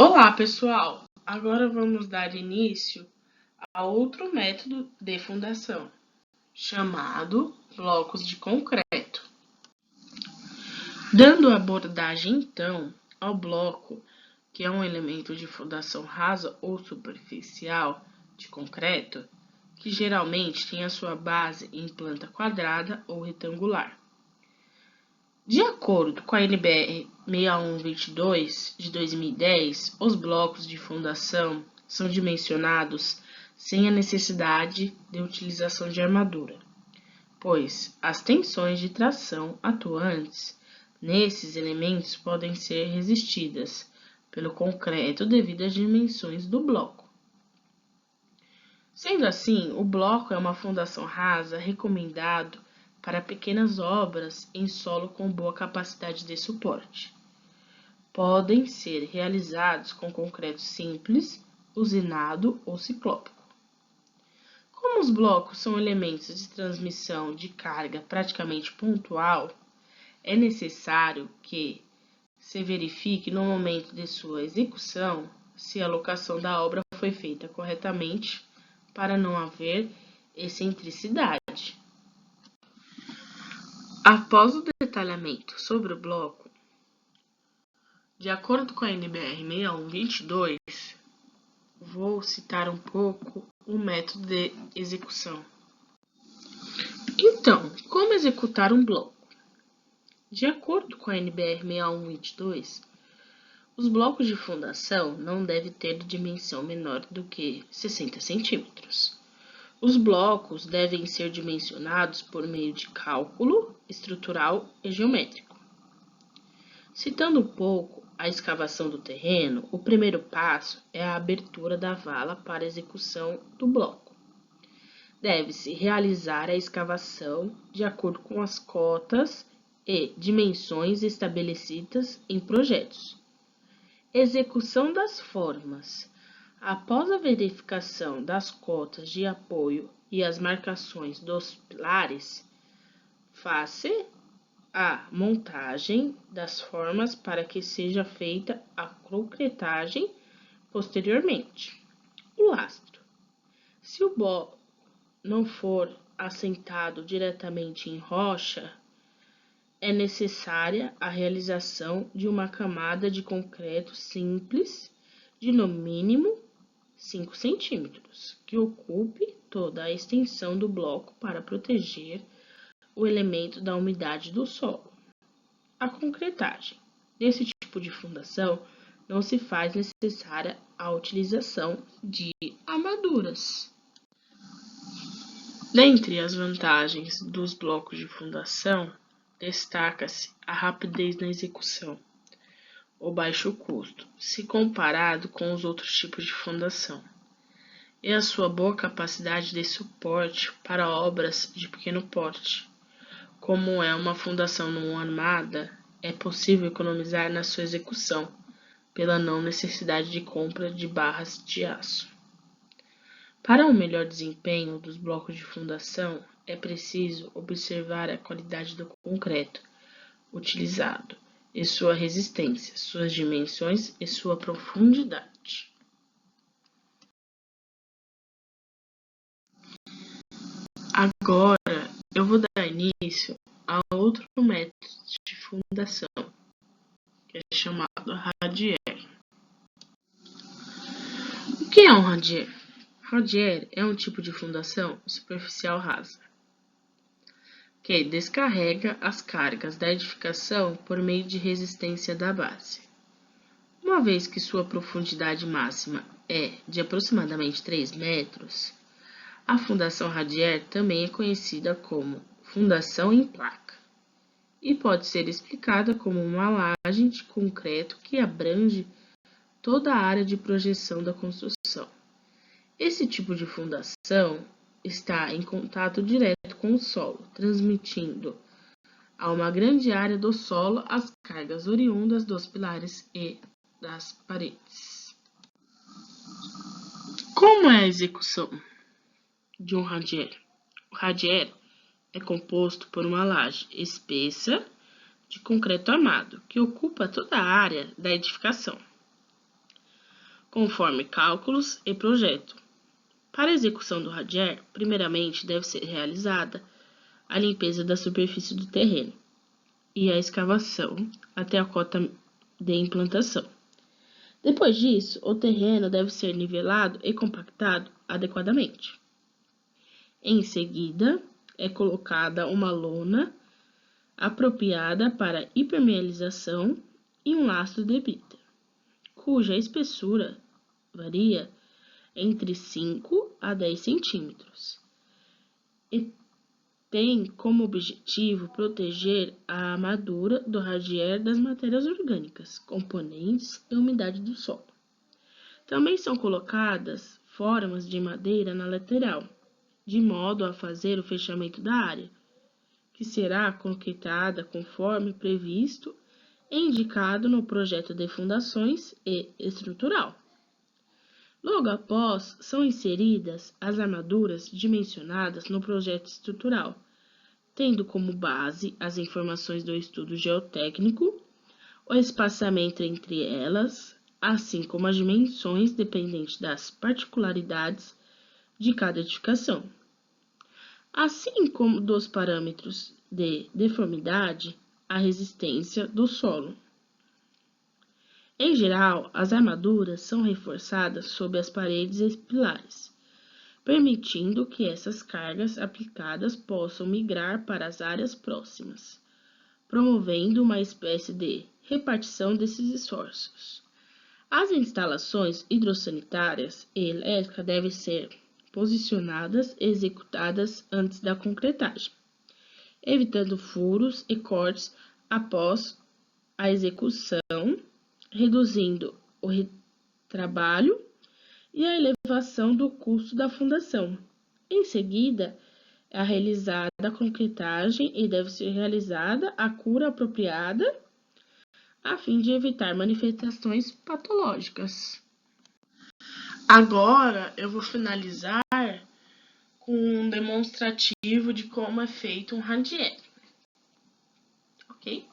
Olá, pessoal! Agora vamos dar início a outro método de fundação, chamado blocos de concreto. Dando abordagem, então, ao bloco, que é um elemento de fundação rasa ou superficial de concreto, que geralmente tem a sua base em planta quadrada ou retangular. De acordo com a NBR 6122 de 2010, os blocos de fundação são dimensionados sem a necessidade de utilização de armadura, pois as tensões de tração atuantes nesses elementos podem ser resistidas pelo concreto devido às dimensões do bloco. Sendo assim, o bloco é uma fundação rasa recomendado para pequenas obras em solo com boa capacidade de suporte. Podem ser realizados com concreto simples, usinado ou ciclópico. Como os blocos são elementos de transmissão de carga praticamente pontual, é necessário que se verifique no momento de sua execução se a locação da obra foi feita corretamente para não haver excentricidade. Após o detalhamento sobre o bloco, de acordo com a NBR 6122, vou citar um pouco o método de execução. Então, como executar um bloco? De acordo com a NBR 6122, os blocos de fundação não devem ter dimensão menor do que 60 centímetros. Os blocos devem ser dimensionados por meio de cálculo estrutural e geométrico. Citando um pouco a escavação do terreno, o primeiro passo é a abertura da vala para a execução do bloco. Deve-se realizar a escavação de acordo com as cotas e dimensões estabelecidas em projetos. Execução das formas. Após a verificação das cotas de apoio e as marcações dos pilares, faz-se a montagem das formas para que seja feita a concretagem posteriormente. O lastro. Se o bloco não for assentado diretamente em rocha, é necessária a realização de uma camada de concreto simples de no mínimo 5 centímetros, que ocupe toda a extensão do bloco para proteger o elemento da umidade do solo. A concretagem. Nesse tipo de fundação, não se faz necessária a utilização de armaduras. Dentre as vantagens dos blocos de fundação, destaca-se a rapidez na execução, o baixo custo, se comparado com os outros tipos de fundação, e a sua boa capacidade de suporte para obras de pequeno porte. Como é uma fundação não armada, é possível economizar na sua execução, pela não necessidade de compra de barras de aço. Para um melhor desempenho dos blocos de fundação, é preciso observar a qualidade do concreto utilizado, e sua resistência, suas dimensões e sua profundidade. Agora, eu vou dar início a outro método de fundação, que é chamado radier. O que é um radier? Radier é um tipo de fundação superficial rasa, que descarrega as cargas da edificação por meio de resistência da base. Uma vez que sua profundidade máxima é de aproximadamente 3 metros, a fundação radier também é conhecida como fundação em placa e pode ser explicada como uma laje de concreto que abrange toda a área de projeção da construção. Esse tipo de fundação está em contato direto com o solo, transmitindo a uma grande área do solo as cargas oriundas dos pilares e das paredes. Como é a execução de um radier? O radier é composto por uma laje espessa de concreto armado, que ocupa toda a área da edificação. conforme cálculos e projeto. Para a execução do radier, primeiramente deve ser realizada a limpeza da superfície do terreno e a escavação até a cota de implantação. Depois disso, o terreno deve ser nivelado e compactado adequadamente. Em seguida, é colocada uma lona apropriada para impermeabilização e um lastro de brita, cuja espessura varia entre 5 a 10 centímetros e tem como objetivo proteger a armadura do radier das matérias orgânicas, componentes e umidade do solo. Também são colocadas formas de madeira na lateral, de modo a fazer o fechamento da área, que será concretada conforme previsto e indicado no projeto de fundações e estrutural. Logo após, são inseridas as armaduras dimensionadas no projeto estrutural, tendo como base as informações do estudo geotécnico, o espaçamento entre elas, assim como as dimensões dependentes das particularidades de cada edificação, assim como dos parâmetros de deformidade, a resistência do solo. Em geral, as armaduras são reforçadas sob as paredes e pilares, permitindo que essas cargas aplicadas possam migrar para as áreas próximas, promovendo uma espécie de repartição desses esforços. As instalações hidrossanitárias e elétricas devem ser posicionadas e executadas antes da concretagem, evitando furos e cortes após a execução, reduzindo o retrabalho e a elevação do custo da fundação. Em seguida, é realizada a concretagem e deve ser realizada a cura apropriada a fim de evitar manifestações patológicas. Agora, eu vou finalizar com um demonstrativo de como é feito um radier, ok?